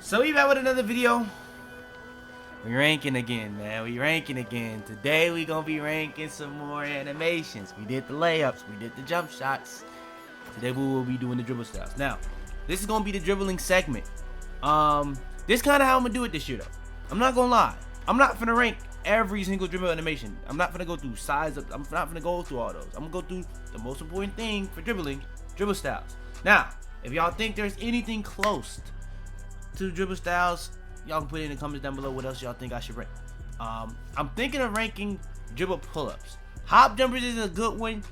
So we back with another video. We ranking again, man. We ranking again. Today we gonna be ranking some more animations. We did the layups, we did the jump shots. Today we will be doing the dribble styles. Now, this is gonna be the dribbling segment. This kind of how I'm gonna do it this year, though. I'm not gonna lie. I'm not gonna rank every single dribble animation. I'm not gonna go through size. I'm not gonna go through all those. I'm gonna go through the most important thing for dribbling, dribble styles. Now, if y'all think there's anything close to dribble styles, y'all can put it in the comments down below what else y'all think I should rank. I'm thinking of ranking dribble pull-ups. Hop jumpers is a good one,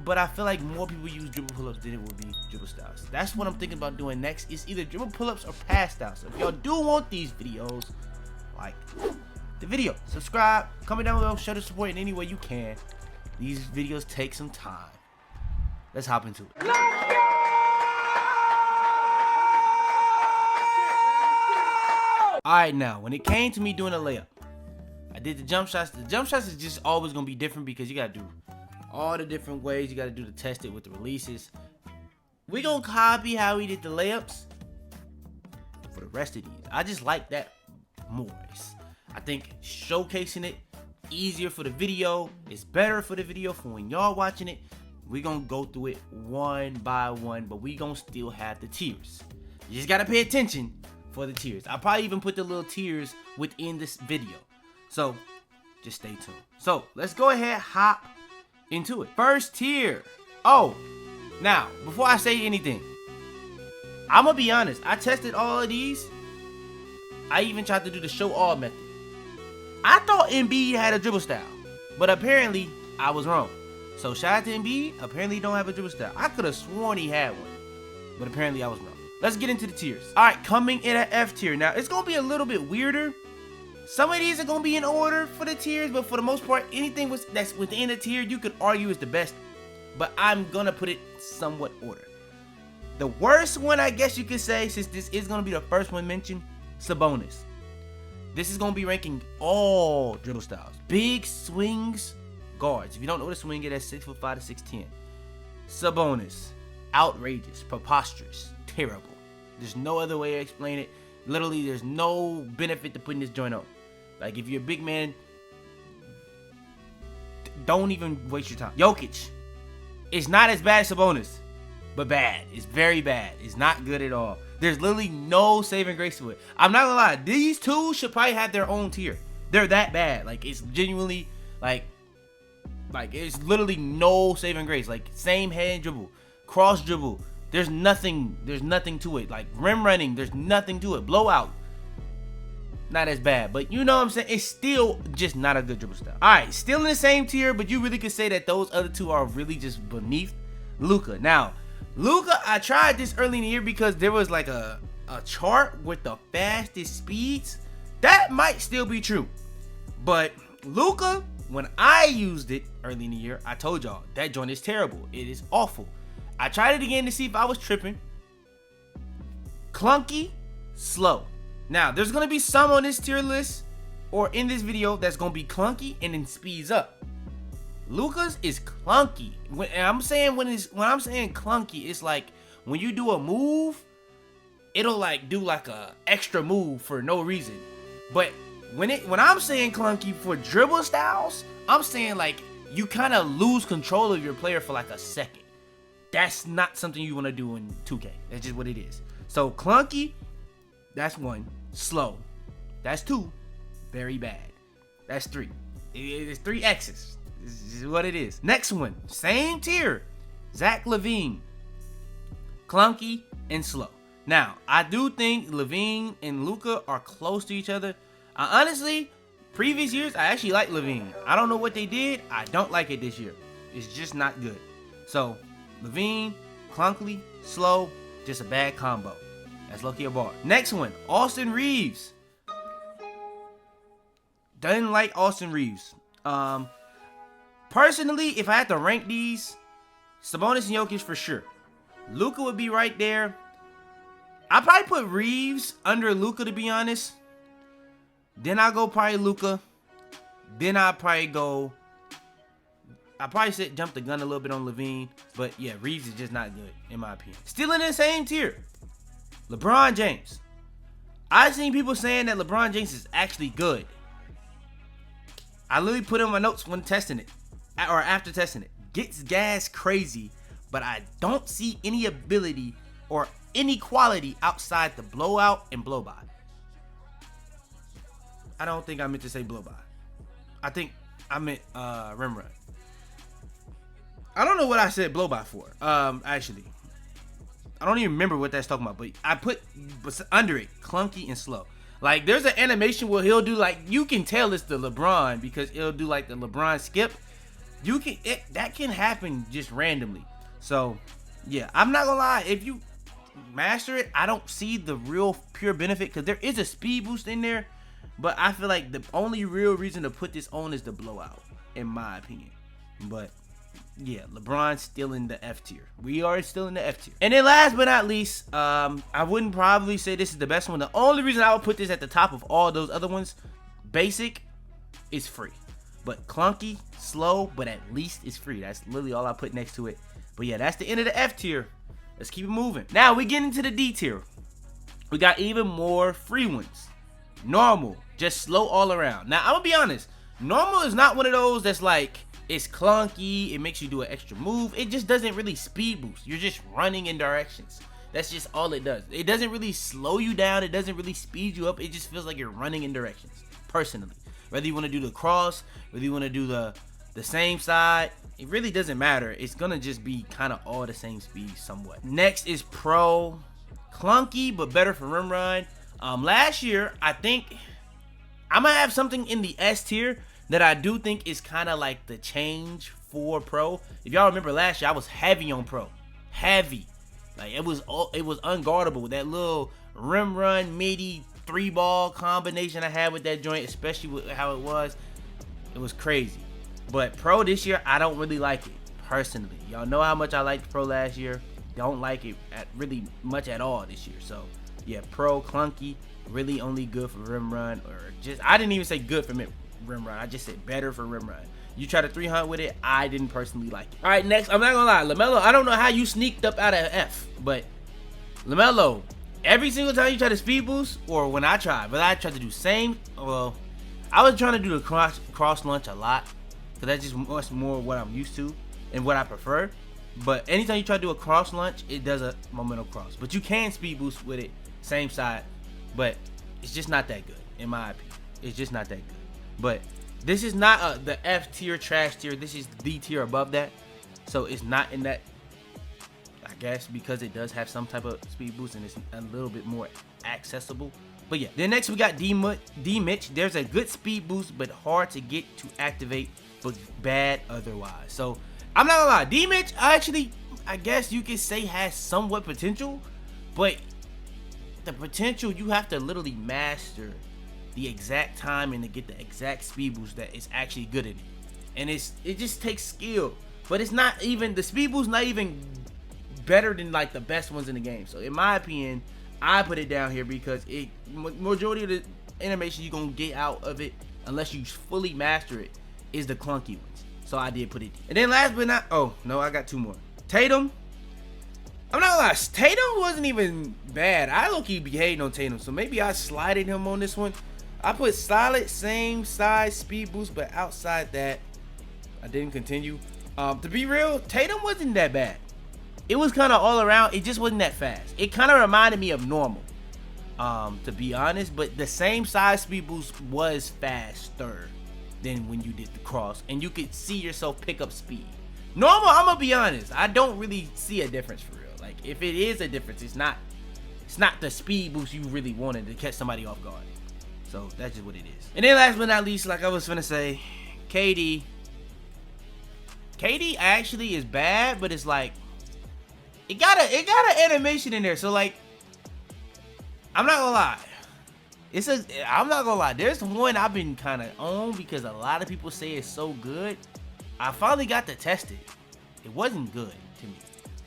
but I feel like more people use dribble pull-ups than it would be dribble styles. That's what I'm thinking about doing next. It's either dribble pull-ups or pass styles. So if y'all do want these videos, like the video, subscribe, comment down below, show the support in any way you can. These videos take some time. Let's hop into it. Alright, now, when it came to me doing a layup, I did the jump shots. The jump shots is just always going to be different because you got to do all the different ways. You got to do to test it with the releases. We're going to copy how we did the layups for the rest of these. I just like that more. I think showcasing it easier for the video. It's better for the video for when y'all watching it. We're going to go through it one by one, but we going to still have the tiers. You just got to pay attention for the tiers. I'll probably even put the little tiers within this video. So, just stay tuned. So, let's go ahead, hop into it. First tier. Oh, now, before I say anything, I'm going to be honest. I tested all of these. I even tried to do the show all method. I thought Embiid had a dribble style, but apparently I was wrong. So, shout out to Embiid. Apparently he don't have a dribble style. I could have sworn he had one, but apparently I was wrong. Let's get into the tiers. All right, coming in at F tier. Now, it's going to be a little bit weirder. Some of these are going to be in order for the tiers, but for the most part, anything that's within a tier, you could argue is the best. But I'm going to put it somewhat order. The worst one, I guess you could say, since this is going to be the first one mentioned, Sabonis. This is going to be ranking all dribble styles. Big swings, guards. If you don't know what a swing is, that's 6'5" to 6'10". Sabonis. Outrageous. Preposterous. Terrible. There's no other way to explain it. Literally, there's no benefit to putting this joint on. Like, if you're a big man, don't even waste your time. Jokic. It's not as bad as Sabonis, but bad. It's very bad. It's not good at all. There's literally no saving grace to it. I'm not gonna lie. These two should probably have their own tier. They're that bad. Like, it's genuinely, like it's literally no saving grace. Like, same hand dribble, cross dribble. There's nothing to it. Like, rim running, there's nothing to it. Blowout, not as bad. But you know what I'm saying? It's still just not a good dribble style. Alright, still in the same tier, but you really could say that those other two are really just beneath Luka. Now, Luka, I tried this early in the year because there was like a chart with the fastest speeds. That might still be true. But Luka, when I used it early in the year, I told y'all, that joint is terrible. It is awful. I tried it again to see if I was tripping. Clunky, slow. Now, there's going to be some on this tier list or in this video that's going to be clunky and then speeds up. Luka's is clunky. When I'm saying clunky, it's like when you do a move, it'll like do like a extra move for no reason. But when I'm saying clunky for dribble styles, I'm saying like you kind of lose control of your player for like a second. That's not something you want to do in 2K. That's just what it is. So, clunky, that's one. Slow, that's two. Very bad, that's three. It's 3 X's. This is what it is. Next one, same tier. Zach LaVine. Clunky and slow. Now, I do think LaVine and Luka are close to each other. Honestly, previous years, I actually like LaVine. I don't know what they did. I don't like it this year. It's just not good. So, LaVine, clunkly, slow, just a bad combo. That's low-key a bar. Next one, Austin Reeves. Doesn't like Austin Reeves. Personally, if I had to rank these, Sabonis and Jokic for sure. Luka would be right there. I'd probably put Reeves under Luka, to be honest. Then I'll go probably Luka. Then I'll probably go I probably said jump the gun a little bit on LaVine, but yeah, Reeves is just not good in my opinion. Still in the same tier, LeBron James. I've seen people saying that LeBron James is actually good. I literally put in my notes when testing it, or after testing it. Gets gas crazy, but I don't see any ability or any quality outside the blowout and blow by. I don't think I meant to say blow by. I think I meant rim run. I don't know what I said blow by for. Actually, I don't even remember what that's talking about, but I put under it clunky and slow. Like, there's an animation where he'll do, like, you can tell it's the LeBron because he'll do like the LeBron skip. That can happen just randomly. So yeah, I'm not gonna lie, if you master it, I don't see the real pure benefit, because there is a speed boost in there, but I feel like the only real reason to put this on is the blowout, in my opinion. But yeah, LeBron's still in the F tier. We are still in the F tier. And then last but not least, I wouldn't probably say this is the best one. The only reason I would put this at the top of all those other ones, basic, is free. But clunky, slow, but at least it's free. That's literally all I put next to it. But yeah, that's the end of the F tier. Let's keep it moving. Now we get into the D tier. We got even more free ones. Normal, just slow all around. Now I'm gonna be honest, normal is not one of those that's like, it's clunky, it makes you do an extra move. It just doesn't really speed boost. You're just running in directions. That's just all it does. It doesn't really slow you down. It doesn't really speed you up. It just feels like you're running in directions, personally. Whether you want to do the cross, whether you want to do the same side, it really doesn't matter. It's going to just be kind of all the same speed somewhat. Next is Pro. Clunky, but better for rim run. Last year, I think I'm going to have something in the S tier that I do think is kind of like the change for Pro. If y'all remember last year, I was heavy on Pro. Heavy. Like, it was unguardable. That little rim run, midi, 3-ball combination I had with that joint, especially with how it was crazy. But Pro this year, I don't really like it, personally. Y'all know how much I liked Pro last year. Don't like it really much at all this year. So yeah, Pro, clunky, really only good for rim run, or just, I didn't even say good for rim run, I just said better for rim run. You try to 3-hunt with it, I didn't personally like it. All right, next, I'm not gonna lie, LaMelo, I don't know how you sneaked up out of F, but LaMelo, every single time you try to speed boost, or when I tried to do same, well, I was trying to do the cross launch a lot, because that's just much more what I'm used to and what I prefer. But anytime you try to do a cross launch, it does a momentum cross. But you can speed boost with it, same side, but it's just not that good, in my opinion. It's just not that good. But this is not the F tier, trash tier. This is D tier above that. So it's not in that, I guess, because it does have some type of speed boost and it's a little bit more accessible. But yeah, then next we got D Mitch. There's a good speed boost, but hard to get to activate, but bad otherwise. So I'm not gonna lie, D Mitch actually, I guess you could say, has somewhat potential, but the potential, you have to literally master the exact time and to get the exact speed boost that is actually good in it. And it just takes skill. But it's not even, the speed boost not even better than like the best ones in the game. So in my opinion, I put it down here because majority of the animation you're gonna get out of it, unless you fully master it, is the clunky ones. So I did put it. And then last but not, oh no, I got two more. Tatum. I'm not gonna lie, Tatum wasn't even bad. I low-key be hating on Tatum, so maybe I slided him on this one. I put solid, same size speed boost, but outside that, I didn't continue. To be real, Tatum wasn't that bad. It was kind of all around. It just wasn't that fast. It kind of reminded me of normal, to be honest. But the same size speed boost was faster than when you did the cross, and you could see yourself pick up speed. Normal, I'm gonna be honest, I don't really see a difference for real. Like, if it is a difference, it's not the speed boost you really wanted to catch somebody off guard. So that's just what it is. And then last but not least, like I was finna say, KD. KD actually is bad, but it's like, it got an animation in there. So like, I'm not gonna lie. I'm not gonna lie. There's one I've been kind of on because a lot of people say it's so good. I finally got to test it. It wasn't good to me.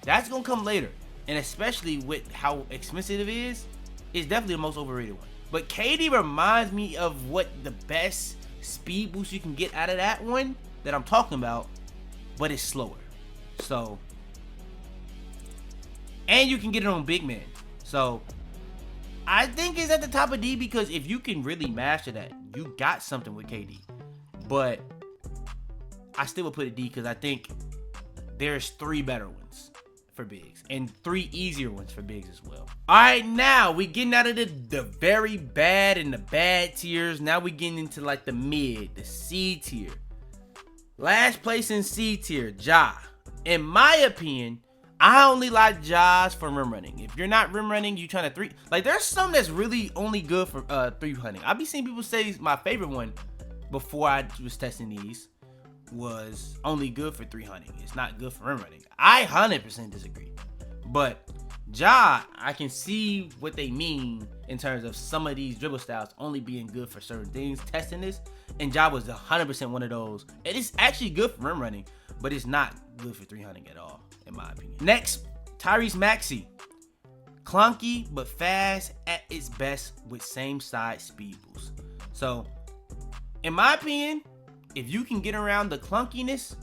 That's gonna come later, and especially with how expensive it is, it's definitely the most overrated one. But KD reminds me of what the best speed boost you can get out of that one that I'm talking about, but it's slower. So, and you can get it on big man. So I think it's at the top of D because if you can really master that, you got something with KD. But I still would put it D because I think there's 3 better ones for bigs and 3 easier ones for bigs as well. All right, now we getting out of the very bad and the bad tiers. Now we getting into like the mid, the C tier. Last place in C tier, Ja. In my opinion, I only like Ja's for rim running. If you're not rim running, you trying to 3. Like, there's some that's really only good for 3 hunting. I be seeing people say my favorite one before I was testing these was only good for 3 hunting. It's not good for rim running. I 100% disagree. But Ja, I can see what they mean in terms of some of these dribble styles only being good for certain things. Testing this, and Ja was 100% one of those. It is actually good for rim running, but it's not good for 3 hunting at all, in my opinion. Next, Tyrese Maxey. Clunky, but fast at its best with same side speed boost. So, in my opinion, if you can get around the clunkiness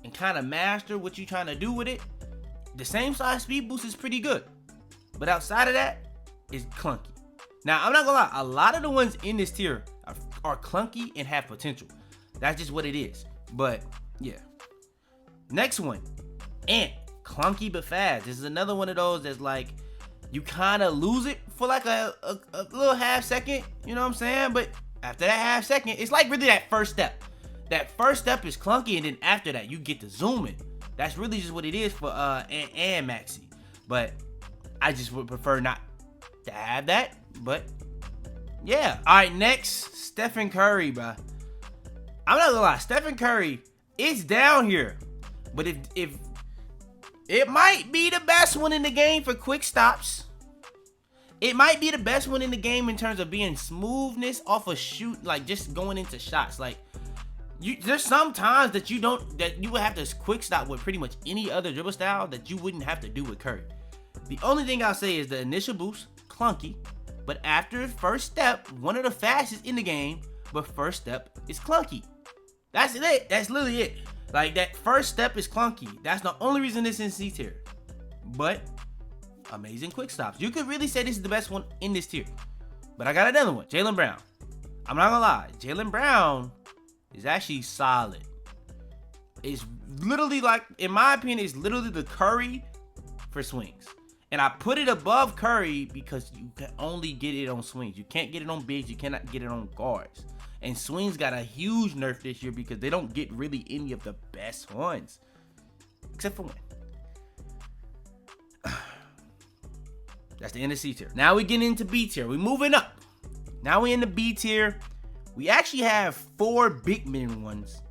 and kind of master what you're trying to do with it, the same side speed boost is pretty good. But outside of that, it's clunky. Now, I'm not gonna lie, a lot of the ones in this tier are clunky and have potential. That's just what it is. But, yeah. Next one, Ant. Clunky but fast. This is another one of those that's like, you kind of lose it for like a little half second. You know what I'm saying? But after that half second, it's like really that first step. That first step is clunky, and then after that, you get to zoom in. That's really just what it is for Ant and Maxey. But I just would prefer not to have that. But yeah. All right, next, Stephen Curry, bro. I'm not gonna lie, Stephen Curry, it's down here. But if it might be the best one in the game for quick stops. It might be the best one in the game in terms of being smoothness off a shoot, like just going into shots. Like, there's some times that you would have to quick stop with pretty much any other dribble style that you wouldn't have to do with Curry. The only thing I'll say is the initial boost, clunky, but after first step, one of the fastest in the game, but first step is clunky. That's it. That's literally it. Like, that first step is clunky. That's the only reason it's in C tier. But amazing quick stops. You could really say this is the best one in this tier. But I got another one, Jaylen Brown. I'm not gonna lie, Jaylen Brown is actually solid. It's literally like, in my opinion, it's literally the Curry for swings. And I put it above Curry because you can only get it on swings. You can't get it on bigs. You cannot get it on guards. And swings got a huge nerf this year because they don't get really any of the best ones. Except for one. That's the end of C tier. Now we get into B tier. We're moving up. Now we in the B tier. We actually have 4 big men ones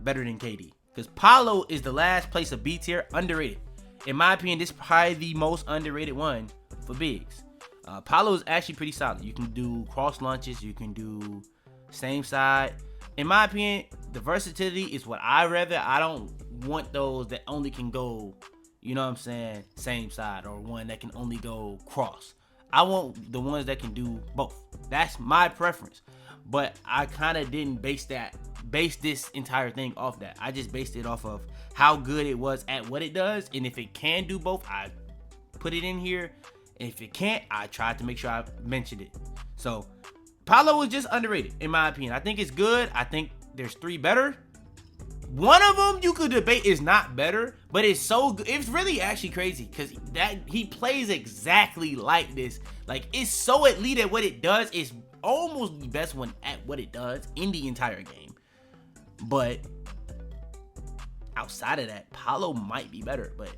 better than KD. Because Paolo is the last place of B tier, underrated. In my opinion, this is probably the most underrated one for bigs. Paolo is actually pretty solid. You can do cross launches. You can do same side. In my opinion, the versatility is what I rather. I don't want those that only can go, you know what I'm saying, same side, or one that can only go cross. I want the ones that can do both. That's my preference. But I kind of didn't base this entire thing off that. I just based it off of how good it was at what it does. And if it can do both, I put it in here. And if it can't, I tried to make sure I mentioned it. So Paolo is just underrated, in my opinion. I think it's good. I think there's 3 better. One of them you could debate is not better, but it's so good. It's really actually crazy because he plays exactly like this. Like, it's so elite at what it does. It's almost the best one at what it does in the entire game. But outside of that, Paolo might be better. But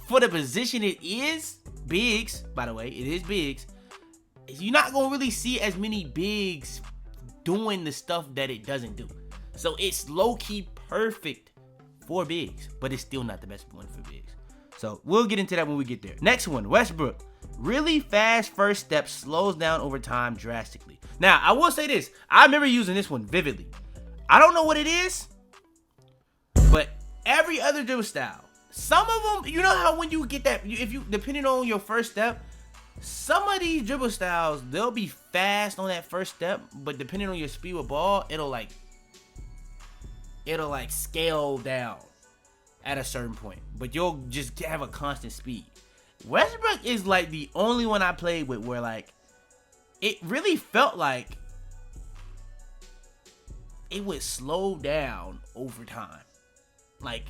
for the position it is, bigs, by the way, it is bigs. You're not going to really see as many bigs doing the stuff that it doesn't do. So it's low-key perfect for bigs, but it's still not the best one for bigs. So we'll get into that when we get there. Next one, Westbrook. Really fast first step, slows down over time drastically. Now, I will say this. I remember using this one vividly. I don't know what it is, but every other dribble style, some of them, you know how when you get that, if you, depending on your first step, some of these dribble styles, they'll be fast on that first step, but depending on your speed with ball, it'll like scale down at a certain point, but you'll just have a constant speed. Westbrook is like the only one I played with where like it really felt like it would slow down over time. Like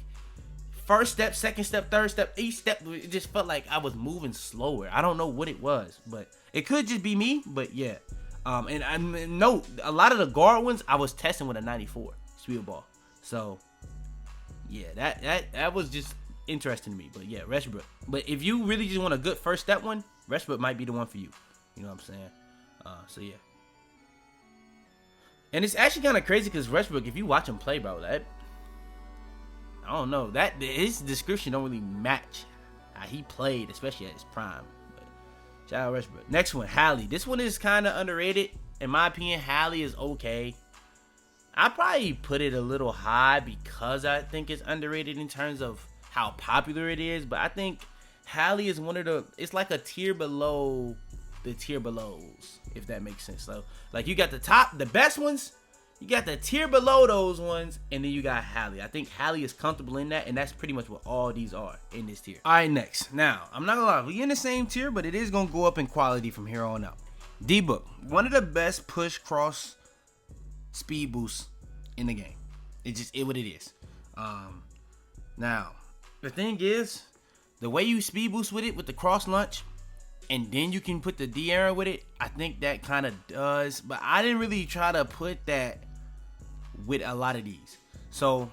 first step, second step, third step, each step, it just felt like I was moving slower. I don't know what it was, but it could just be me. But yeah, and I know a lot of the guard ones I was testing with a 94 speed ball. So yeah, that was just interesting to me. But yeah, Westbrook. But if you really just want a good first step one, Westbrook might be the one for you. You know what I'm saying? So yeah. And it's actually kind of crazy because Westbrook, if you watch him play, bro, that I don't know, that his description don't really match how he played, especially at his prime. But shout out Westbrook. Next one, Hallie. This one is kind of underrated. In my opinion, Hallie is okay. I probably put it a little high because I think it's underrated in terms of how popular it is. But I think Hallie is one of the, it's like a tier below the tier belows, if that makes sense. So like you got the top, the best ones, you got the tier below those ones, and then you got Hallie. I think Hallie is comfortable in that, and that's pretty much what all these are in this tier. All right, next. Now, I'm not gonna lie, we in the same tier, but it is gonna go up in quality from here on out. D-Book, one of the best push cross speed boosts in the game. It what it is. Now, the thing is, the way you speed boost with it, with the cross launch, and then you can put the D arrow with it, I think that kind of does. But I didn't really try to put that with a lot of these. So,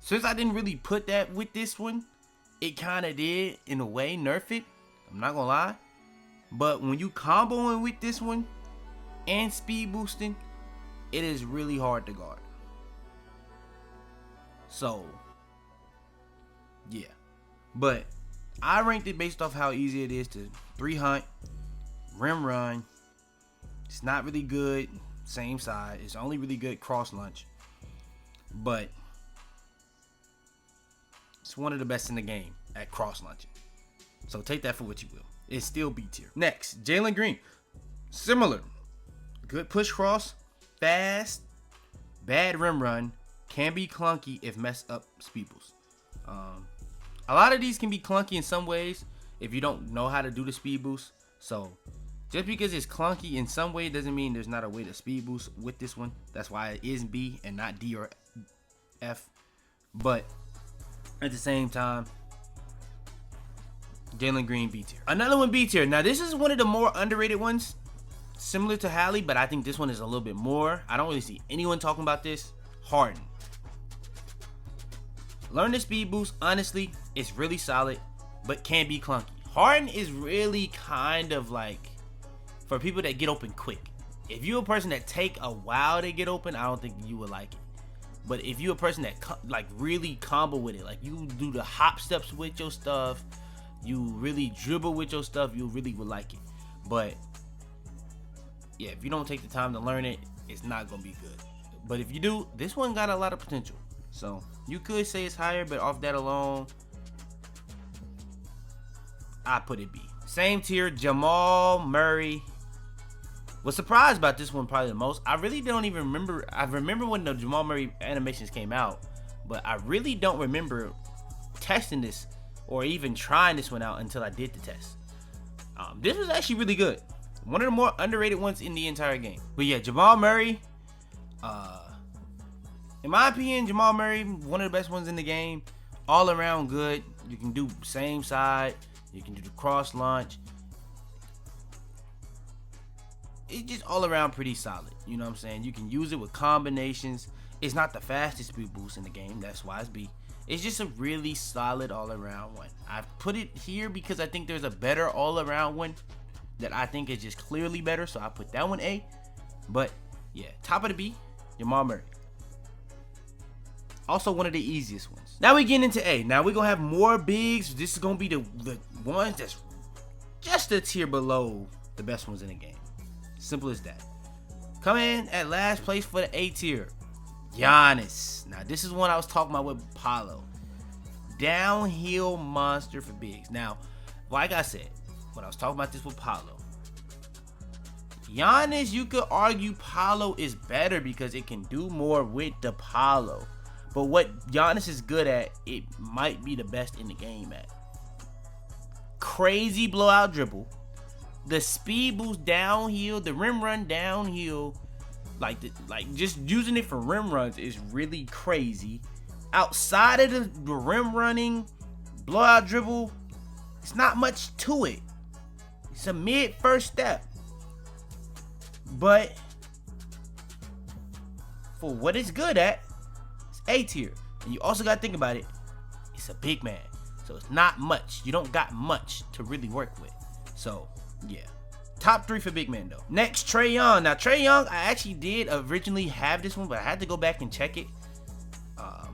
since I didn't really put that with this one, it kind of did, in a way, nerf it. I'm not going to lie. But when you comboing with this one and speed boosting, it is really hard to guard. So, yeah. But I ranked it based off how easy it is to 3-hunt, rim run. It's not really good same side. It's only really good cross launch. But it's one of the best in the game at cross launching. So take that for what you will. It's still B tier. Next, Jalen Green. Similar. Good push cross, fast, bad rim run, can be clunky if messed up speed boost. A lot of these can be clunky in some ways if you don't know how to do the speed boost. So just because it's clunky in some way doesn't mean there's not a way to speed boost with this one. That's why it is B and not D or F. But at the same time, Jalen Green B tier. Another one B tier. Now this is one of the more underrated ones, similar to Hallie, but I think this one is a little bit more. I don't really see anyone talking about this. Harden. Learn the speed boost. Honestly, it's really solid, but can be clunky. Harden is really kind of like for people that get open quick. If you're a person that take a while to get open, I don't think you would like it. But if you're a person that like really combo with it, like you do the hop steps with your stuff, you really dribble with your stuff, you really would like it. But yeah, if you don't take the time to learn it, it's not gonna be good. But if you do, this one got a lot of potential. So you could say it's higher, but off that alone, I put it B. Same tier, Jamal Murray. Was surprised about this one probably the most. I really don't even remember. I remember when the Jamal Murray animations came out, but I really don't remember testing this or even trying this one out until I did the test. This was actually really good. One of the more underrated ones in the entire game. But yeah, Jamal Murray, in my opinion, Jamal Murray, one of the best ones in the game. All around good. You can do same side. You can do the cross launch. It's just all around pretty solid. You know what I'm saying? You can use it with combinations. It's not the fastest speed boost in the game. That's why it's B. It's just a really solid all around one. I put it here because I think there's a better all around one that I think is just clearly better. So I put that one A. But yeah, top of the B, Jamal Murray. Also one of the easiest ones. Now we get into A. Now we're going to have more bigs. This is going to be the ones that's just a tier below the best ones in the game. Simple as that. Come in at last place for the A tier, Giannis. Now this is one I was talking about with Paulo. Downhill monster for bigs. Now, like I said, when I was talking about this with Paulo, Giannis, you could argue Paulo is better because it can do more with the Paulo. But what Giannis is good at, it might be the best in the game at. crazy blowout dribble. The speed boost downhill, the rim run downhill, like just using it for rim runs is really crazy. Outside of the rim running, blowout dribble, it's not much to it. It's a mid first step. But for what it's good at, it's A tier. And you also got to think about it. It's a big man. So it's not much. You don't got much to really work with. So, yeah. Top 3 for big man, though. Next, Trae Young. Now, Trae Young, I actually did originally have this one, but I had to go back and check it.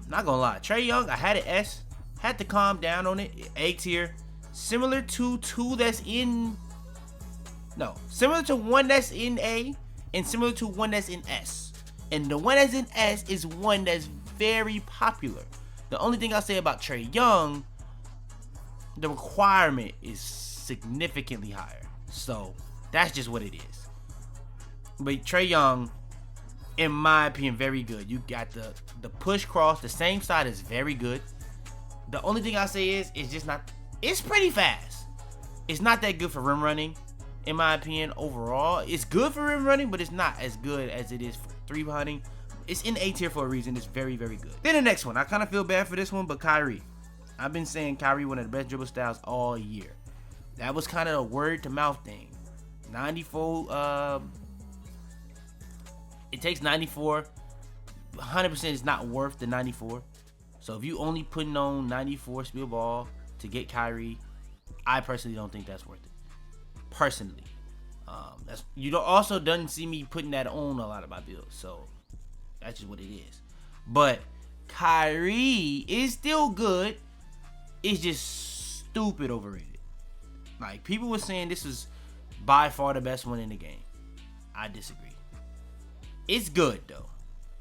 Not gonna lie. Trae Young, I had it S. Had to calm down on it. A tier. Similar to similar to one that's in A and similar to one that's in S. And the one that's in S is one that's very popular. The only thing I'll say about Trae Young, the requirement is significantly higher. So that's just what it is. But Trae Young, in my opinion, very good. You got the push cross. The same side is very good. The only thing I say is it's just not. It's pretty fast. It's not that good for rim running, in my opinion. Overall, it's good for rim running, but it's not as good as it is for 3-pointing. It's in A tier for a reason. It's very, very good. Then the next one, I kind of feel bad for this one, but Kyrie. I've been saying Kyrie one of the best dribble styles all year. That was kind of a word to mouth thing. 94. It takes 94. 100% is not worth the 94. So if you only putting on 94 speed ball to get Kyrie, I personally don't think that's worth it. Personally, you also doesn't see me putting that on a lot of my builds. So that's just what it is. But Kyrie is still good. It's just stupid overrated. Like, people were saying this was by far the best one in the game. I disagree. It's good though.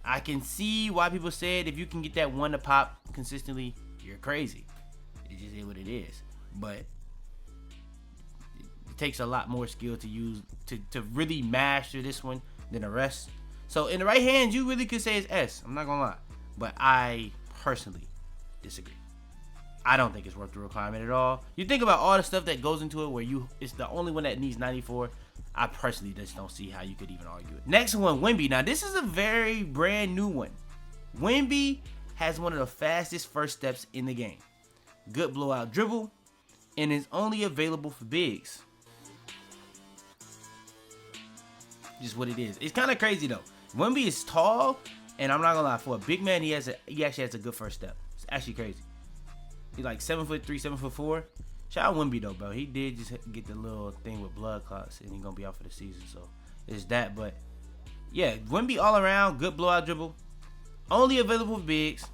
I can see why people said if you can get that one to pop consistently, you're crazy. It just is what it is. But it takes a lot more skill to use to really master this one than the rest. So in the right hands, you really could say it's S. I'm not gonna lie. But I personally disagree. I don't think it's worth the requirement at all. You think about all the stuff that goes into it where it's the only one that needs 94. I personally just don't see how you could even argue it. Next one, Wemby. Now, this is a very brand new one. Wemby has one of the fastest first steps in the game. Good blowout dribble, and is only available for bigs. Just what it is. It's kind of crazy, though. Wemby is tall, and I'm not going to lie, for a big man, he actually has a good first step. It's actually crazy. He's like 7'3", 7'4". Shout out Wemby though, bro. He did just get the little thing with blood clots, and he's gonna be out for the season. So it's that. But yeah, Wemby all around, good blowout dribble, only available for bigs,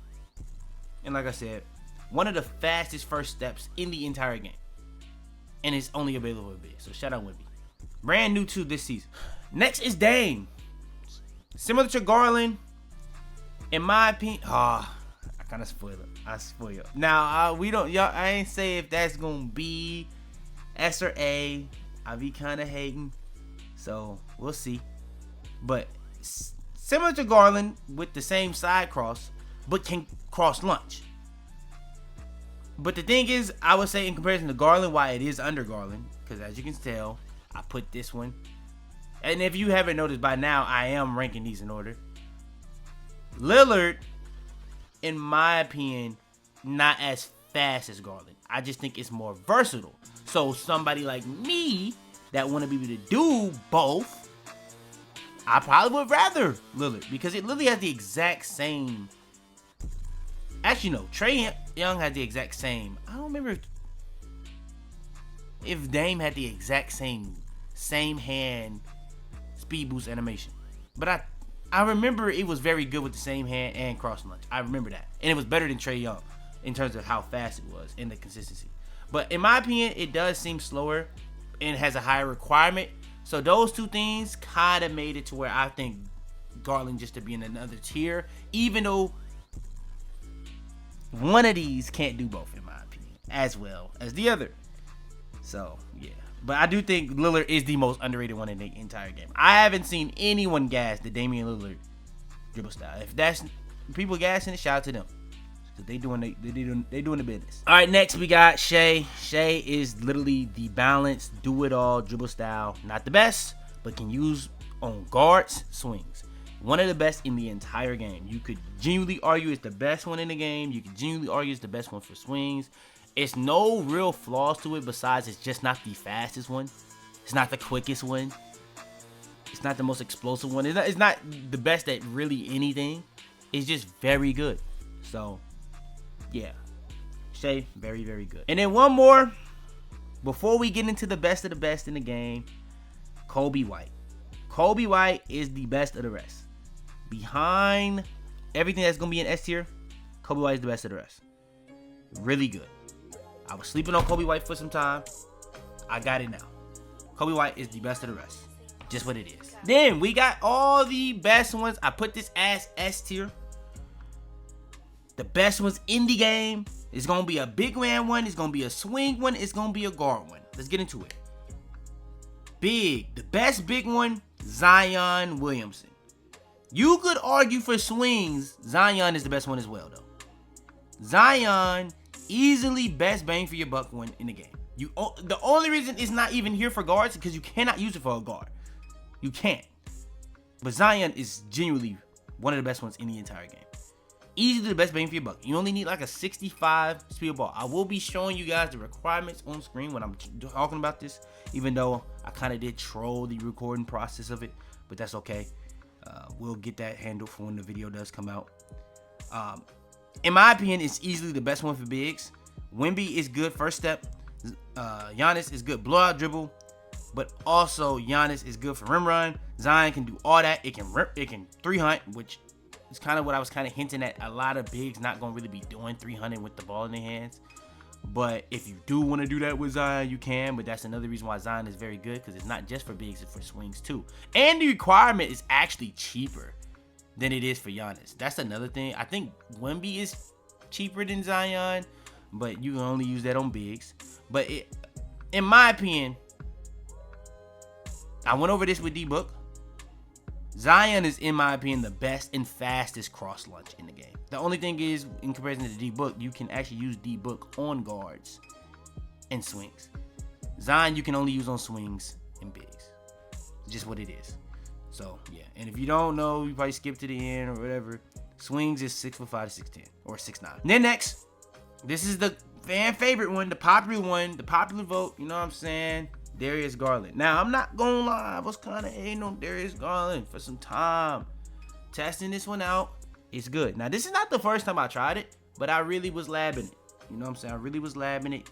and like I said, one of the fastest first steps in the entire game, and it's only available for bigs. So shout out Wemby. Brand new too this season. Next is Dame. Similar to Garland, in my opinion. I kind of spoil it. I spoil it. Now, I ain't say if that's going to be S or A. I be kind of hating. So, we'll see. But, similar to Garland with the same side cross, but can cross lunge. But the thing is, I would say in comparison to Garland, why it is under Garland. Because as you can tell, I put this one. And if you haven't noticed by now, I am ranking these in order. Lillard, in my opinion, not as fast as Garland. I just think it's more versatile. So somebody like me that want to be able to do both, I probably would rather Lillard because it literally has the exact same. Actually, no. Trae Young had the exact same. I don't remember if Dame had the exact same hand speed boost animation, but I remember it was very good with the same hand and cross lunge. I remember that. And it was better than Trae Young in terms of how fast it was and the consistency. But in my opinion, it does seem slower and has a higher requirement. So those two things kind of made it to where I think Garland just to be in another tier, even though one of these can't do both, in my opinion, as well as the other. So, yeah. But I do think Lillard is the most underrated one in the entire game. I haven't seen anyone gas the Damian Lillard dribble style. If that's people gassing it, shout out to them. So they doing the business. All right, next we got Shai. Shai is literally the balanced, do-it-all dribble style. Not the best, but can use on guards, swings. One of the best in the entire game. You could genuinely argue it's the best one in the game. You could genuinely argue it's the best one for swings. It's no real flaws to it besides it's just not the fastest one. It's not the quickest one. It's not the most explosive one. It's not the best at really anything. It's just very good. So, yeah. Shai, very, very good. And then one more. Before we get into the best of the best in the game, Kobe White. Kobe White is the best of the rest. Behind everything that's going to be in S tier, Kobe White is the best of the rest. Really good. I was sleeping on Kobe White for some time. I got it now. Kobe White is the best of the rest. Just what it is. Then we got all the best ones. I put this as S tier. The best ones in the game. It's going to be a big man one. It's going to be a swing one. It's going to be a guard one. Let's get into it. Big. The best big one, Zion Williamson. You could argue for swings, Zion is the best one as well, though. Zion, easily best bang for your buck one in the game. The only reason it's not even here for guards is because you cannot use it for a guard. You can't. But Zion is genuinely one of the best ones in the entire game. Easily the best bang for your buck. You only need like a 65 speed of ball. I will be showing you guys the requirements on screen when I'm talking about this, even though I kind of did troll the recording process of it, but that's okay. We'll get that handled for when the video does come out. In my opinion, it's easily the best one for bigs. Wemby is good first step. Giannis is good blowout dribble, but also Giannis is good for rim run. Zion can do all that. It can 300, which is kind of what I was kind of hinting at. A lot of bigs not going to really be doing 300 with the ball in their hands. But if you do want to do that with Zion, you can. But that's another reason why Zion is very good, because it's not just for bigs, it's for swings too. And the requirement is actually cheaper than it is for Giannis. That's another thing. I think Wemby is cheaper than Zion, but you can only use that on bigs. But in my opinion, I went over this with D-Book. Zion is, in my opinion, the best and fastest cross launch in the game. The only thing is, in comparison to D-Book, you can actually use D-Book on guards and swings. Zion, you can only use on swings and bigs. Just what it is. So, yeah. And if you don't know, you probably skip to the end or whatever. Swings is 6'5" to 6'10" or 6'9". Then next, this is the fan favorite one, the popular vote. You know what I'm saying? Darius Garland. Now, I'm not gonna lie, I was kind of hating on Darius Garland for some time. Testing this one out, it's good. Now, this is not the first time I tried it, but I really was labbing it. You know what I'm saying? I really was labbing it.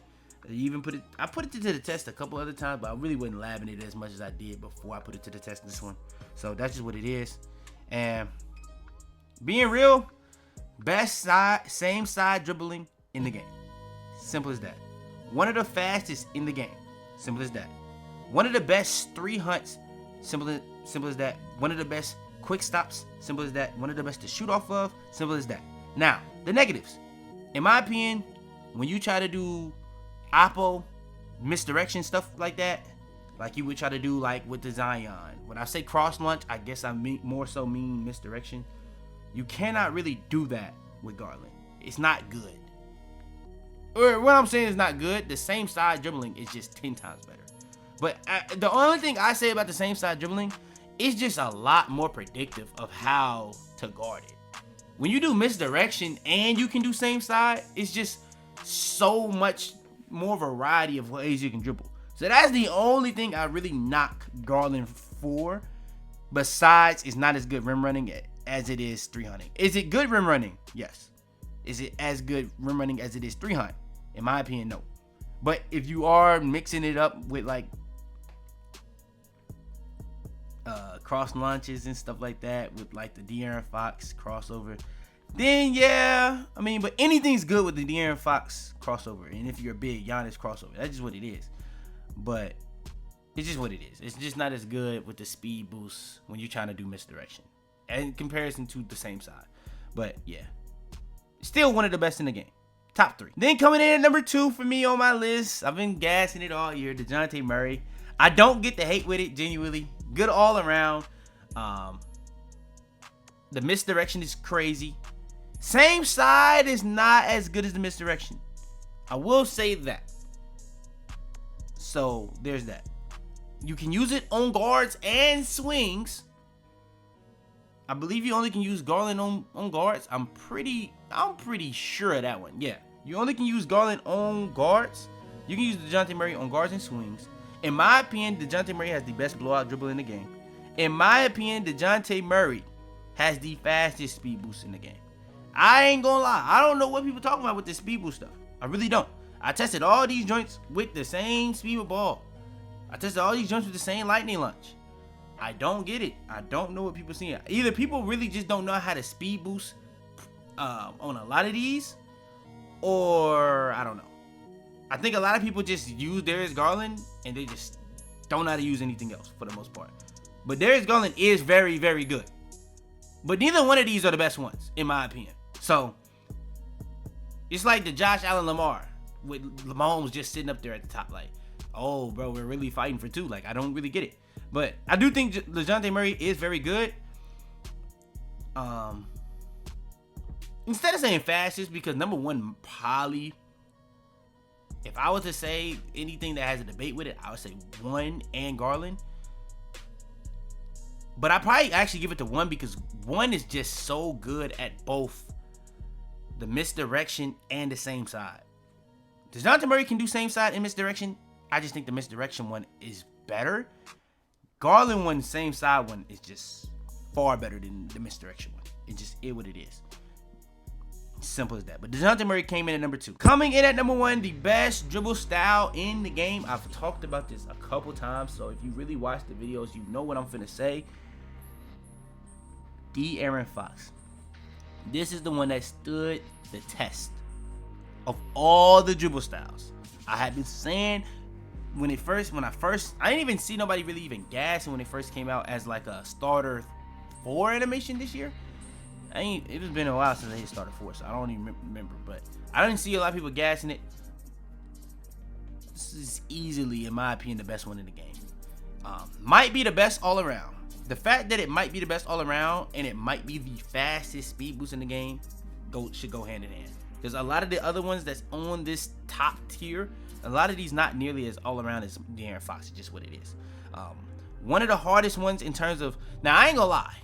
I put it to the test a couple other times, but I really wasn't labbing it as much as I did before I put it to the test in this one. So that's just what it is. And being real, same side dribbling in the game. Simple as that. One of the fastest in the game. Simple as that. One of the best 3 hunts. Simple as that. One of the best quick stops. Simple as that. One of the best to shoot off of. Simple as that. Now, the negatives. In my opinion, when you try to do oppo, misdirection, stuff like that, like you would try to do like with the Zion. When I say cross launch, I guess I more so mean misdirection. You cannot really do that with Garland. It's not good. Or what I'm saying is not good. The same side dribbling is just 10 times better. But the only thing I say about the same side dribbling is just a lot more predictive of how to guard it. When you do misdirection and you can do same side, it's just so much more variety of ways you can dribble. So that's the only thing I really knock Garland for. Besides, it's not as good rim running as it is 300. Is it good rim running? Yes. Is it as good rim running as it is 300? In my opinion, no. But if you are mixing it up with like cross launches and stuff like that, with like the De'Aaron Fox crossover, then yeah, I mean, but anything's good with the De'Aaron Fox crossover. And if you're a big Giannis crossover, that's just what it is. But it's just what it is. It's just not as good with the speed boost when you're trying to do misdirection in comparison to the same side. But yeah, still one of the best in the game. Top 3. Then coming in at number 2 for me on my list, I've been gassing it all year, DeJounte Murray. I don't get the hate with it, genuinely. Good all around. The misdirection is crazy. Same side is not as good as the misdirection. I will say that. So there's that. You can use it on guards and swings. I believe you only can use Garland on guards. I'm pretty sure of that one. Yeah, you only can use Garland on guards. You can use DeJounte Murray on guards and swings. In my opinion, DeJounte Murray has the best blowout dribble in the game. In my opinion, DeJounte Murray has the fastest speed boost in the game. I ain't gonna lie. I don't know what people talking about with this speed boost stuff. I really don't. I tested all these joints with the same speed of ball. I tested all these joints with the same lightning launch. I don't get it. I don't know what people seeing. Either people really just don't know how to speed boost on a lot of these, or I don't know. I think a lot of people just use Darius Garland and they just don't know how to use anything else for the most part. But Darius Garland is very, very good. But neither one of these are the best ones, in my opinion. So it's like the Josh Allen Lamar with Mahomes just sitting up there at the top, like, oh, bro, we're really fighting for two. Like, I don't really get it. But I do think DeJounte Murray is very good. Instead of saying fastest, because number one, probably, if I was to say anything that has a debate with it, I would say 1 and Garland. But I probably actually give it to 1 because 1 is just so good at both the misdirection and the same side. DeJounte Murray can do same side and misdirection. I just think the misdirection one is better. Garland one, same side one, is just far better than the misdirection one. It just is what it is. Simple as that. But DeJounte Murray came in at number 2. Coming in at number 1, the best dribble style in the game. I've talked about this a couple times, so if you really watch the videos, you know what I'm finna say. De'Aaron Fox. This is the one that stood the test of all the dribble styles. I had been saying when I didn't even see nobody really even gassing when it first came out as like a starter 4 animation this year. It has been a while since I hit starter 4, so I don't even remember. But I didn't see a lot of people gassing it. This is easily, in my opinion, the best one in the game. Might be the best all around. The fact that it might be the best all around and it might be the fastest speed boost in the game should go hand in hand. Because a lot of the other ones that's on this top tier, a lot of these not nearly as all around as De'Aaron Fox. It's just what it is. One of the hardest ones in terms of, now I ain't gonna lie.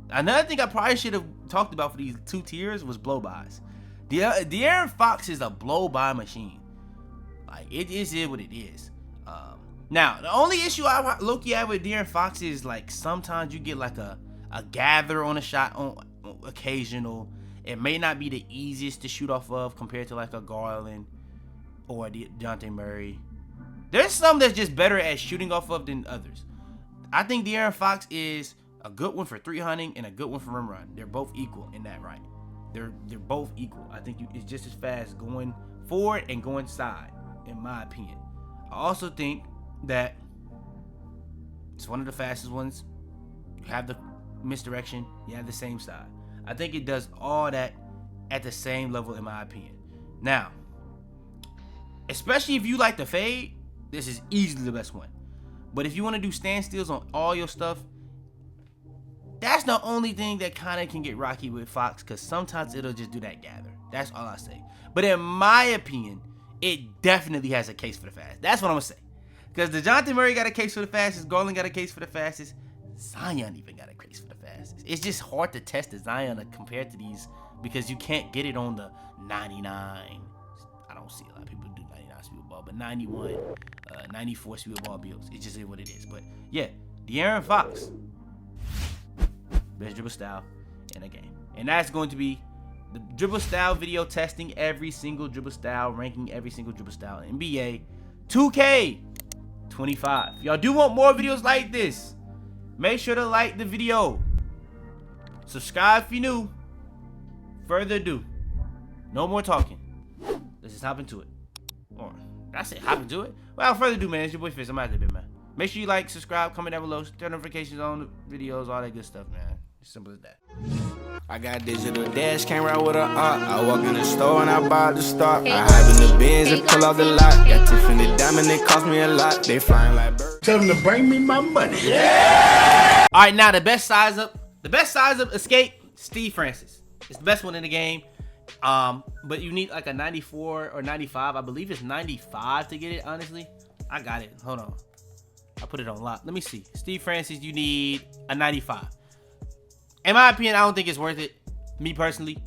Another thing I probably should have talked about for these 2 tiers was blow-bys. De'Aaron Fox is a blow-by machine. Like, it is what it is. Now, the only issue I low-key have with De'Aaron Fox is, like, sometimes you get, like, a gather on a shot on occasional. It may not be the easiest to shoot off of compared to, like, a Garland or DeJounte Murray. There's some that's just better at shooting off of than others. I think De'Aaron Fox is a good one for 300 and a good one for rim run. They're both equal in that, right? They're both equal. I think it's just as fast going forward and going side, in my opinion. I also think that it's one of the fastest ones. You have the misdirection, you have the same side. I think it does all that at the same level, in my opinion. Now, especially if you like the fade, this is easily the best one. But if you want to do standstills on all your stuff, that's the only thing that kind of can get rocky with Fox, because sometimes it'll just do that gather. That's all I say. But in my opinion, it definitely has a case for the fast. That's what I'm going to say. Because DeJounte Murray got a case for the fastest. Garland got a case for the fastest. Zion even got a case for the fastest. It's just hard to test the Zion compared to these because you can't get it on the 99. I don't see a lot of people do 99 speed ball, but 91, 94 speed ball builds. It just is what it is. But yeah, De'Aaron Fox, best dribble style in a game. And that's going to be the dribble style video, testing every single dribble style, ranking every single dribble style in NBA 2K25. If y'all do want more videos like this, make sure to like the video. Subscribe if you're new. Further ado, no more talking. Let's just hop into it. Or, that's it, hop into it. Without further ado, man, it's your boy Fitz. I'm out there, man. Make sure you like, subscribe, comment down below, turn notifications on the videos, all that good stuff, man. It's simple as that. I got digital dash, came right with a I walk in the store and I buy the stock. I hide in the bins and pull out the lot. Got Tiffany diamond, it cost me a lot. They flying like birds. Tell them to bring me my money. Yeah! All right, now the best size up escape, Steve Francis. It's the best one in the game. But you need like a 94 or 95. I believe it's 95 to get it, honestly. I got it. Hold on. I put it on lock. Let me see. Steve Francis, you need a 95. In my opinion, I don't think it's worth it. Me personally,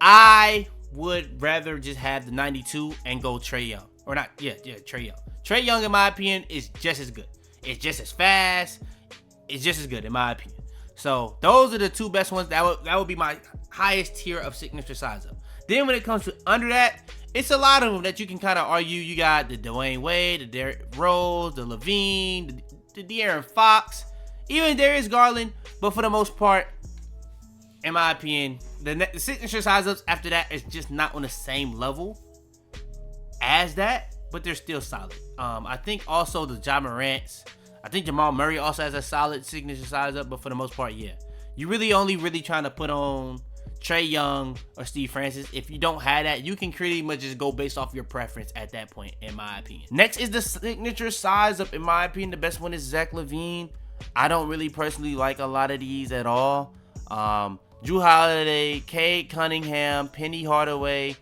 I would rather just have the 92 and go Trae Young. Or not, yeah, Trae Young. Trae Young, in my opinion, is just as good. It's just as fast. It's just as good, in my opinion. So those are the two best ones. That would be my highest tier of signature size up. Then when it comes to under that, it's a lot of them that you can kind of argue. You got the Dwayne Wade, the Derrick Rose, the Levine, the De'Aaron Fox, even Darius Garland. But for the most part, in my opinion, the signature size ups after that is just not on the same level as that, but they're still solid. I think also the Ja Morant's. I think Jamal Murray also has a solid signature size up, but for the most part, yeah. You really only trying to put on Trae Young or Steve Francis. If you don't have that, you can pretty much just go based off your preference at that point, in my opinion. Next is the signature size up. In my opinion, the best one is Zach LaVine. I don't really personally like a lot of these at all. Drew Holiday, Cade Cunningham, Penny Hardaway.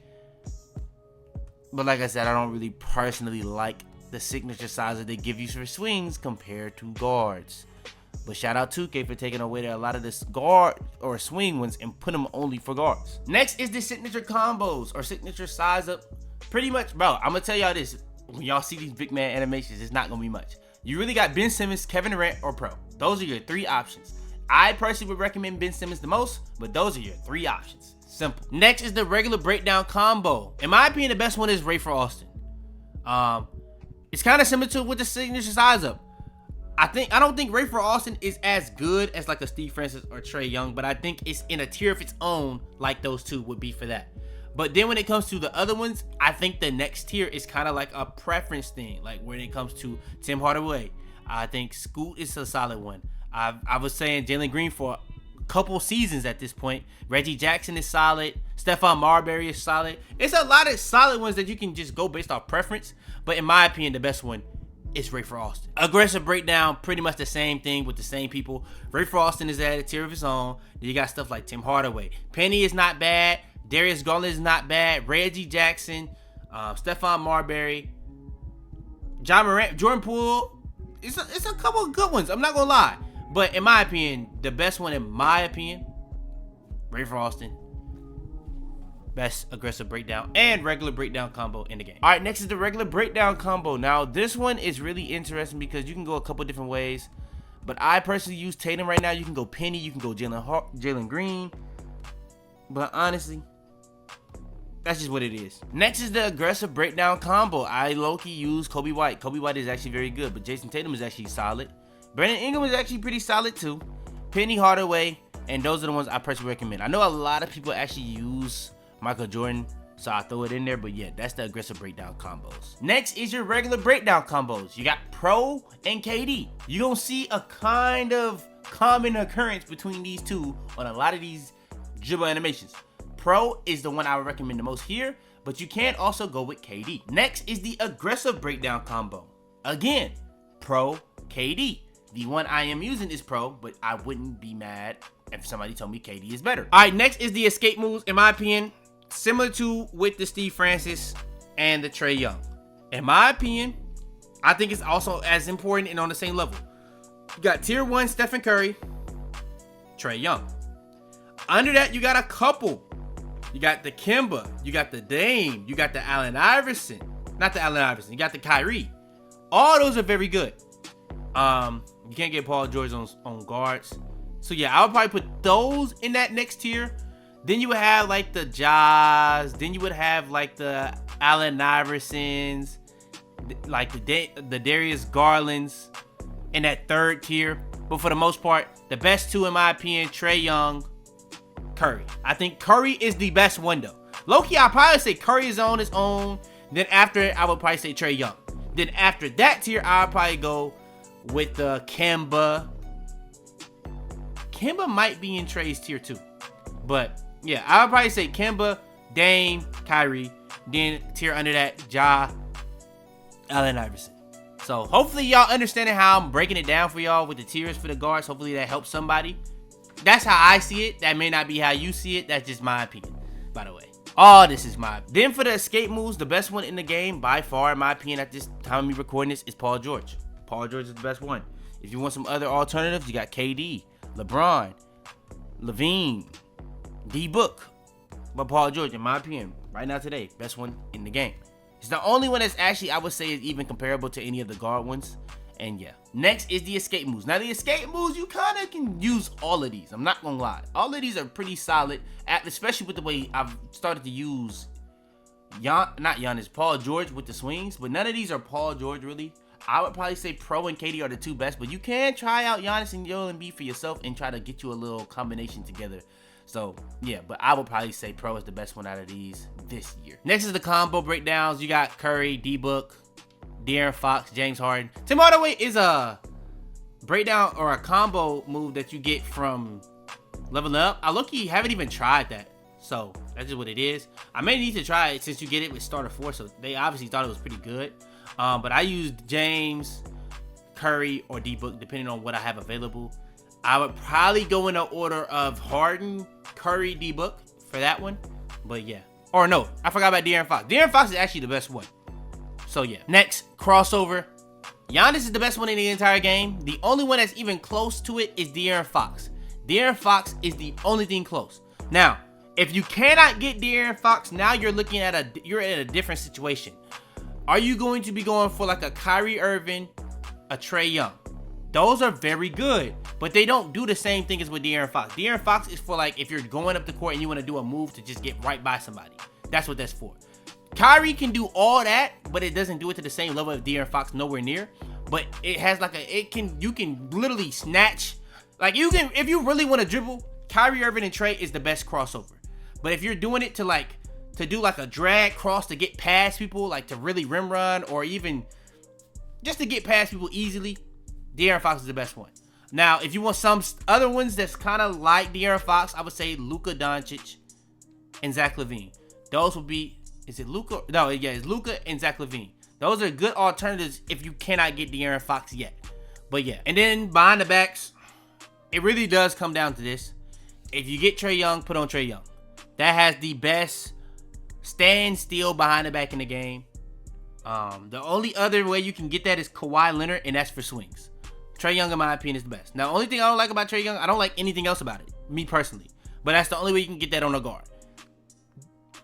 But like I said, I don't really personally like the signature size that they give you for swings compared to guards. But shout out 2K for taking away a lot of this guard or swing ones and put them only for guards. Next is the signature combos or signature size up. Pretty much, bro, I'm gonna tell y'all this. When y'all see these big man animations, it's not gonna be much. You really got Ben Simmons, Kevin Durant, or Pro. Those are your three options. I personally would recommend Ben Simmons the most, but those are your three options. Simple. Next is the regular breakdown combo. In my opinion, the best one is Ray for Austin. It's kind of similar to with the signature size up. I don't think Ray for Austin is as good as like a Steve Francis or Trae Young, but I think it's in a tier of its own, like those two would be for that. But then when it comes to the other ones, I think the next tier is kind of like a preference thing. Like when it comes to Tim Hardaway, I think Scoot is a solid one. I was saying Jalen Green for a couple seasons at this point. Reggie Jackson is solid. Stephon Marbury is solid. It's a lot of solid ones that you can just go based off preference. But in my opinion, the best one is Ray for Austin. Aggressive breakdown, pretty much the same thing with the same people. Ray for Austin is at a tier of his own. Then you got stuff like Tim Hardaway. Penny is not bad. Darius Garland is not bad. Reggie Jackson, Stephon Marbury, Ja Morant, Jordan Poole. It's a couple of good ones. I'm not gonna lie. But in my opinion, the best one in my opinion, Ray for Austin. Best aggressive breakdown and regular breakdown combo in the game. All right, next is the regular breakdown combo. Now, this one is really interesting because you can go a couple different ways. But I personally use Tatum right now. You can go Penny. You can go Jalen Green. But honestly, that's just what it is. Next is the aggressive breakdown combo. I low-key use Kobe White. Kobe White is actually very good, but Jason Tatum is actually solid. Brandon Ingram is actually pretty solid too. Penny Hardaway, and those are the ones I personally recommend. I know a lot of people actually use Michael Jordan, so I throw it in there, but yeah, that's the aggressive breakdown combos. Next is your regular breakdown combos. You got Pro and KD. You're gonna see a kind of common occurrence between these two on a lot of these dribble animations. Pro is the one I would recommend the most here, but you can also go with KD. Next is the aggressive breakdown combo. Again, Pro, KD. The one I am using is Pro, but I wouldn't be mad if somebody told me KD is better. All right, next is the escape moves. In my opinion, similar to with the Steve Francis and the Trae Young. In my opinion, I think it's also as important and on the same level. You got tier 1 Stephen Curry, Trae Young. Under that, you got a couple. You got the Kemba, you got the Dame, you got the Allen Iverson. Not the Allen Iverson, you got the Kyrie. All those are very good. You can't get Paul George on guards. So yeah, I would probably put those in that next tier. Then you would have like the Jaws. Then you would have like the Allen Iversons, like the Darius Garlands in that third tier. But for the most part, the best two in my opinion, Trae Young, Curry. I think Curry is the best one though. Low-key, I'd probably say Curry is on his own. Then after it, I would probably say Trae Young. Then after that tier, I'd probably go with the Kemba. Kemba might be in Trae's tier too. But yeah, I would probably say Kemba, Dame, Kyrie. Then tier under that, Ja, Allen Iverson. So hopefully y'all understanding how I'm breaking it down for y'all with the tiers for the guards. Hopefully that helps somebody. That's how I see it. That may not be how you see it. That's just my opinion, by the way. Oh, this is my... Then for the escape moves, the best one in the game, by far, in my opinion, at this time of me recording this, is Paul George. Paul George is the best one. If you want some other alternatives, you got KD, LeBron, Levine, D-Book. But Paul George, in my opinion, right now today, best one in the game. It's the only one that's actually, I would say, is even comparable to any of the guard ones. And yeah. Next is the escape moves. Now, the escape moves, you kind of can use all of these. I'm not going to lie. All of these are pretty solid, especially with the way I've started to use, Paul George with the swings. But none of these are Paul George, really. I would probably say Pro and KD are the two best. But you can try out Giannis and Joel Embiid for yourself and try to get you a little combination together. So, yeah, but I would probably say Pro is the best one out of these this year. Next is the combo breakdowns. You got Curry, D-Book, De'Aaron Fox, James Harden. Tim Hardaway is a breakdown or a combo move that you get from leveling up. I low-key haven't even tried that. So, that's just what it is. I may need to try it since you get it with starter 4. So, they obviously thought it was pretty good. But I used James, Curry, or D-Book depending on what I have available. I would probably go in the order of Harden, Curry, D-Book for that one. But yeah. Or no, I forgot about De'Aaron Fox. De'Aaron Fox is actually the best one. So yeah. Next, crossover. Giannis is the best one in the entire game. The only one that's even close to it is De'Aaron Fox. De'Aaron Fox is the only thing close. Now, if you cannot get De'Aaron Fox, now you're looking at you're in a different situation. Are you going to be going for like a Kyrie Irving, a Trae Young? Those are very good, but they don't do the same thing as with De'Aaron Fox. De'Aaron Fox is for like if you're going up the court and you want to do a move to just get right by somebody. That's what that's for. Kyrie can do all that, but it doesn't do it to the same level of De'Aaron Fox, nowhere near. But it has like you can literally snatch. Like you can, if you really want to dribble, Kyrie Irving and Trae is the best crossover. But if you're doing it to do like a drag cross to get past people, like to really rim run or even just to get past people easily, De'Aaron Fox is the best one. Now, if you want some other ones that's kind of like De'Aaron Fox, I would say Luka Doncic and Zach LaVine. Those would be, is it Luka? No, yeah, it's Luka and Zach LaVine. Those are good alternatives if you cannot get De'Aaron Fox yet. But yeah, and then behind the backs, it really does come down to this. If you get Trae Young, put on Trae Young. That has the best stand still behind the back in the game. The only other way you can get that is Kawhi Leonard, and that's for swings. Trae Young, in my opinion, is the best. Now, the only thing I don't like about Trae Young, I don't like anything else about it, me personally. But that's the only way you can get that on a guard.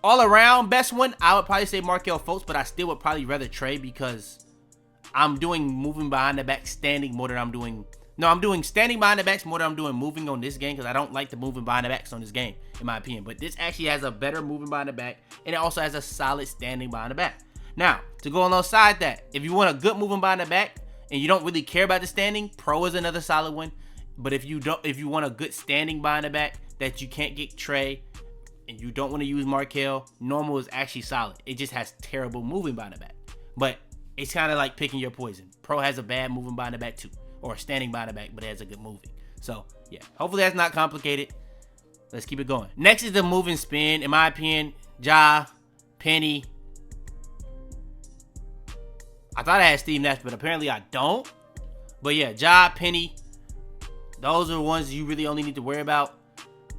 All around, best one, I would probably say Markelle Fultz, but I still would probably rather Trae because I'm doing moving behind the back standing more than I'm doing... No, I'm doing standing behind the backs more than I'm doing moving on this game because I don't like the moving behind the backs on this game, in my opinion. But this actually has a better moving behind the back, and it also has a solid standing behind the back. Now, to go alongside that, if you want a good moving behind the back, and you don't really care about the standing, Pro is another solid one. But if you want a good standing behind the back that you can't get Trae and you don't want to use Markelle, normal is actually solid. It just has terrible moving behind the back. But it's kind of like picking your poison. Pro has a bad moving behind the back too, or standing behind the back, but it has a good moving. So yeah, hopefully that's not complicated. Let's keep it going. Next is the move and spin. In my opinion, Ja, Penny. I thought I had Steve Nash, but apparently I don't. But yeah, Ja, Penny, those are the ones you really only need to worry about.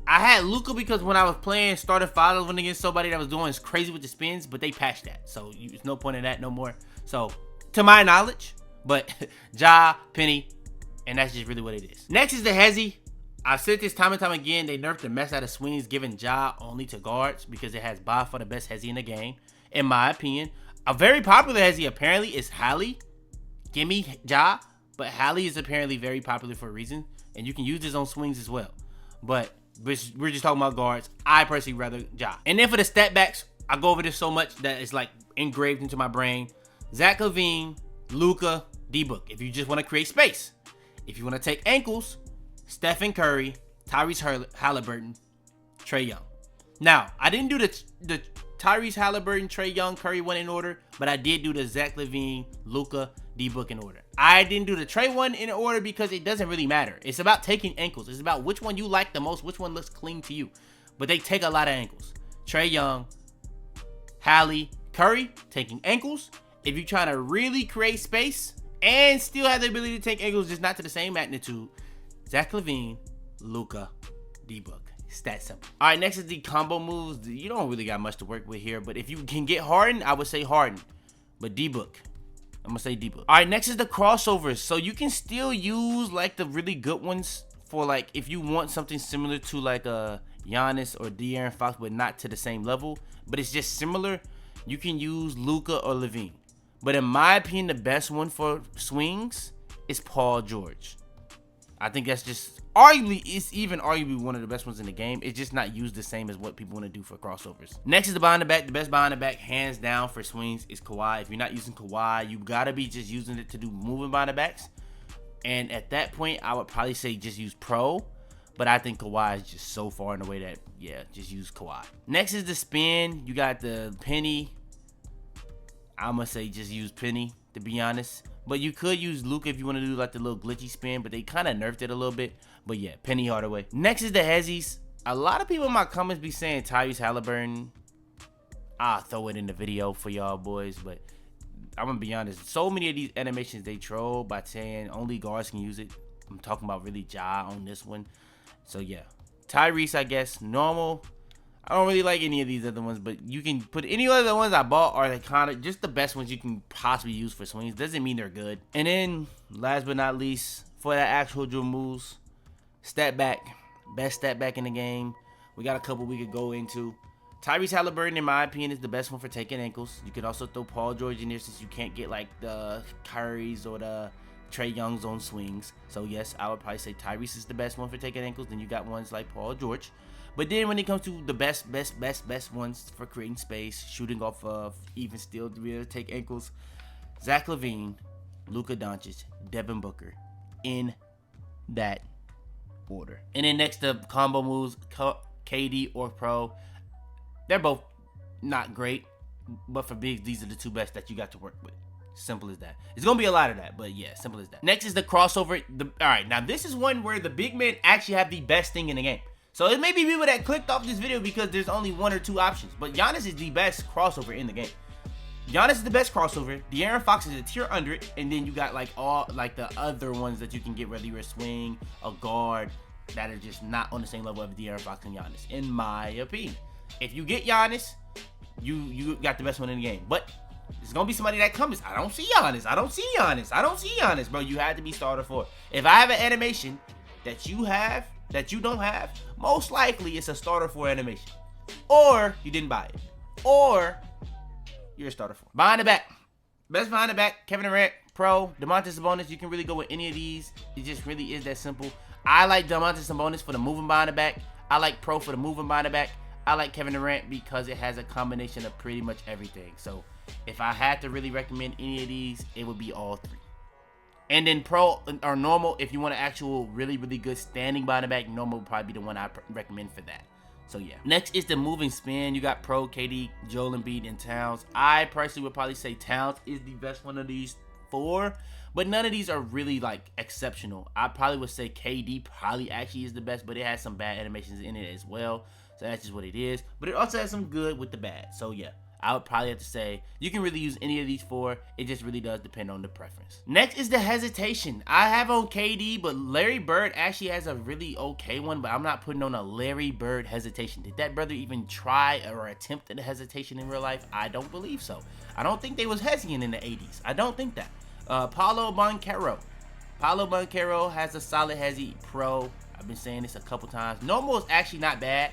I had Luka because when I was playing started 5-11 against somebody that was doing crazy with the spins, but they patched that. So there's no point in that no more. So to my knowledge, but Ja, Penny, and that's just really what it is. Next is the Hezzy. I've said this time and time again, they nerfed the mess out of swings, giving Ja only to guards because it has by far the best Hezzy in the game, in my opinion. A very popular Hezzy apparently is Hallie. Gimme Ja, but Hallie is apparently very popular for a reason, and you can use this on swings as well. But we're just talking about guards. I personally rather Ja. And then for the stat backs, I go over this so much that it's like engraved into my brain. Zach LaVine, Luka, D-Book. If you just want to create space. If you want to take ankles, Stephen Curry, Tyrese Halliburton, Trae Young. Now, I didn't do the Tyrese Halliburton, Trae Young, Curry one in order, but I did do the Zach LaVine, Luka, D-Book in order. I didn't do the Trae one in order because it doesn't really matter. It's about taking ankles. It's about which one you like the most, which one looks clean to you. But they take a lot of ankles. Trae Young, Hallie, Curry, taking ankles. If you're trying to really create space and still have the ability to take ankles, just not to the same magnitude, Zach LaVine, Luka, D-Book. It's that simple. All right, next is the combo moves. You don't really got much to work with here, but if you can get Harden, I would say Harden. But D-Book, I'm gonna say D-Book. All right, next is the crossovers. So you can still use like the really good ones for like if you want something similar to like a Giannis or De'Aaron Fox, but not to the same level, but it's just similar. You can use Luka or Levine. But in my opinion, the best one for swings is Paul George. I think that's just arguably one of the best ones in the game. It's just not used the same as what people want to do for crossovers. Next is the behind the back. The best behind the back, hands down, for swings is Kawhi. If you're not using Kawhi, you gotta be just using it to do moving behind the backs. And at that point, I would probably say just use Pro. But I think Kawhi is just so far in the way that, yeah, just use Kawhi. Next is the spin. You got the penny. I'm gonna say just use penny, to be honest. But you could use Luka if you want to do like the little glitchy spin, but they kind of nerfed it a little bit. But yeah, Penny Hardaway. Next is the Hezzies. A lot of people in my comments be saying Tyrese Halliburton. I'll throw it in the video for y'all boys, but I'm gonna be honest. So many of these animations they troll by saying only guards can use it. I'm talking about really Ja on this one. So yeah, Tyrese, I guess, normal. I don't really like any of these other ones, but you can put any other ones I bought are kind of just the best ones you can possibly use for swings. Doesn't mean they're good. And then, last but not least, for that actual drill moves, step back. Best step back in the game. We got a couple we could go into. Tyrese Halliburton, in my opinion, is the best one for taking ankles. You could also throw Paul George in there since you can't get like the Kyries or the Trae Young's on swings. So yes, I would probably say Tyrese is the best one for taking ankles. Then you got ones like Paul George. But then when it comes to the best ones for creating space, shooting off of even still to be able to take ankles, Zach LaVine, Luka Doncic, Devin Booker, in that order. And then next up, combo moves, KD or Pro. They're both not great, but for bigs, these are the two best that you got to work with. Simple as that. It's gonna be a lot of that, but yeah, simple as that. Next is the crossover. All right, now this is one where the big men actually have the best thing in the game. So it may be people that clicked off this video because there's only one or two options. But Giannis is the best crossover in the game. Giannis is the best crossover. De'Aaron Fox is a tier under it. And then you got like all like the other ones that you can get, whether you're a swing, a guard, that are just not on the same level of De'Aaron Fox and Giannis, in my opinion. If you get Giannis, you got the best one in the game. But there's gonna be somebody that comes, I don't see Giannis. I don't see Giannis. I don't see Giannis, bro. You had to be starter for. If I have an animation that you have that you don't have, most likely it's a starter for animation, or you didn't buy it, or you're a starter for. Behind the back, best behind the back, Kevin Durant, Pro, Domantas Sabonis. You can really go with any of these. It just really is that simple. I like Domantas Sabonis for the moving behind the back. I like Pro for the moving behind the back. I like Kevin Durant because it has a combination of pretty much everything. So if I had to really recommend any of these, it would be all three. And then Pro or normal, if you want an actual really good standing behind the back, normal would probably be the one I recommend for that. So yeah. Next is the moving spin. You got Pro, KD, Joel Embiid, and Towns. I personally would probably say Towns is the best one of these four, but none of these are really like exceptional. I probably would say KD probably actually is the best, but it has some bad animations in it as well. So that's just what it is. But it also has some good with the bad. So yeah, I would probably have to say you can really use any of these four. It just really does depend on the preference. Next is the hesitation. I have on KD, but Larry Bird actually has a really okay one, but I'm not putting on a Larry Bird hesitation. Did that brother even try or attempt at a hesitation in real life? I don't believe so. I don't think they was hesitant in the 80s. I don't think that. Paolo Banchero. Paolo Banchero has a solid hezi. Pro. I've been saying this a couple times. Normal is actually not bad.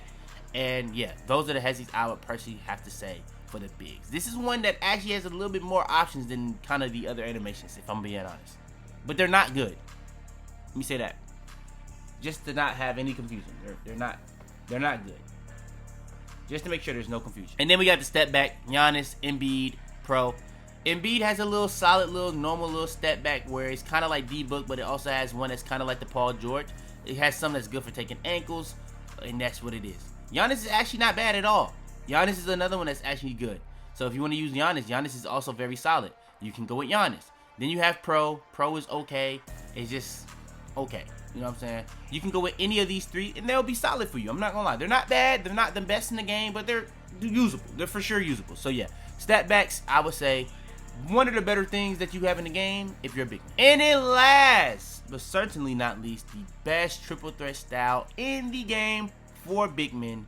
And yeah, those are the hezis I would personally have to say for the bigs. This is one that actually has a little bit more options than kind of the other animations, if I'm being honest. But they're not good. Let me say that. Just to not have any confusion. They're not good. Just to make sure there's no confusion. And then we got the step back. Giannis, Embiid, Pro. Embiid has a little solid, little normal little step back where it's kind of like D-Book, but it also has one that's kind of like the Paul George. It has some that's good for taking ankles, and that's what it is. Giannis is actually not bad at all. Giannis is another one that's actually good. So if you want to use Giannis, Giannis is also very solid. You can go with Giannis. Then you have Pro. Pro is okay. It's just okay. You know what I'm saying? You can go with any of these three, and they'll be solid for you. I'm not going to lie. They're not bad. They're not the best in the game, but they're usable. They're for sure usable. So yeah, step backs, I would say one of the better things that you have in the game if you're a big man. And then last, but certainly not least, the best triple threat style in the game for big men.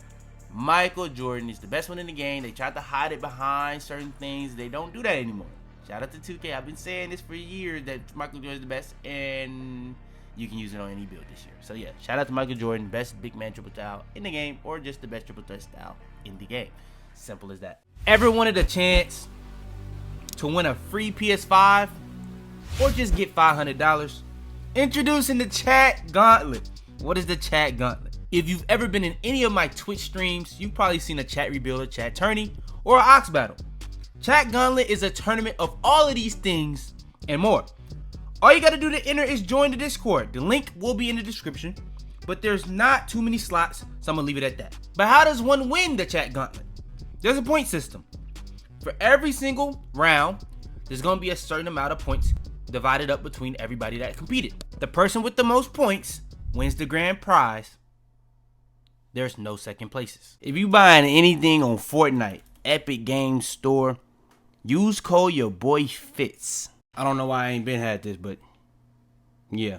Michael Jordan is the best one in the game. They tried to hide it behind certain things. They don't do that anymore. Shout out to 2K. I've been saying this for years that Michael Jordan is the best, and you can use it on any build this year. So yeah, shout out to Michael Jordan, best big man triple style in the game, or just the best triple threat style in the game. Simple as that. Ever wanted a chance to win a free PS5 or just get $500? Introducing the Chat Gauntlet. What is the Chat Gauntlet? If you've ever been in any of my Twitch streams, you've probably seen a chat rebuilder, chat tourney, or an ox battle. Chat Gauntlet is a tournament of all of these things and more. All you gotta do to enter is join the Discord. The link will be in the description, but there's not too many slots, so I'm gonna leave it at that. But how does one win the Chat Gauntlet? There's a point system. For every single round, there's gonna be a certain amount of points divided up between everybody that competed. The person with the most points wins the grand prize. There's no second places. If you buying anything on Fortnite, Epic Games Store, use code YaboiFitz. I don't know why I ain't been had this, but yeah.